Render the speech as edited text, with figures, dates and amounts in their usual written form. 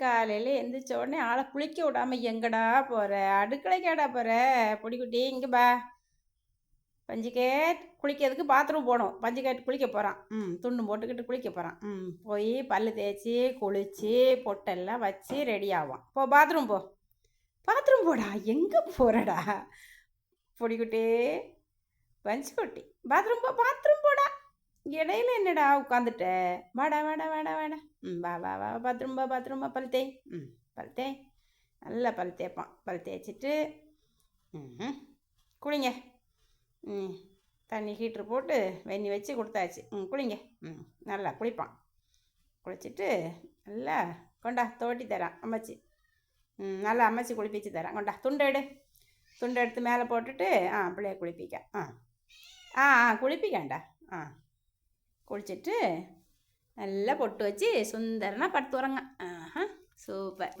காலையில் எந்திரிச்ச உடனே ஆளை குளிக்க விடாமல் எங்கடா போகிற? அடுக்கலைக்காடா போகிற? பொடிக்குட்டி இங்கே பா. பஞ்சுக்கே குளிக்கிறதுக்கு பாத்ரூம் போகணும். பஞ்சுக்கேட்டு குளிக்க போகிறான். துண்டு போட்டுக்கிட்டு குளிக்க போகிறான். போய் பல் தேய்ச்சி குளித்து பொட்டெல்லாம் வச்சு ரெடி ஆவான். போ பாத்ரூம் போ. பாத்ரூம் போடா. எங்கே போகிறடா பொடிக்குட்டி? பஞ்சுக்குட்டி பாத்ரூம் போ. பாத்ரூம் போடா. இடையில என்னடா உட்காந்துட்ட? வாடா வாடா வாடா வாடா. வா வா வா. பாத்ரூம் பல் தேய். பல் தேய். நல்லா பல் தேய்ப்பான். பல் தேய்ச்சிட்டு குளிங்க. தண்ணி ஹீட்ரு போட்டு வெந்நி வச்சு கொடுத்தாச்சு. குளிங்க. நல்லா குளிப்பான். குளிச்சுட்டு நல்லா கொண்டா தோட்டி தரான் அம்மாச்சி. நல்லா அம்மாச்சி குளிப்பிச்சு தரான். கொண்டா துண்டை எடுத்து மேலே போட்டுட்டு பிள்ளைய குளிப்பிக்க. குளிப்பிக்காண்டா. குளிச்சுட்டு நல்லா பொட்டு வச்சு சுந்தரனா படுத்து வரங்க. சூப்பர்.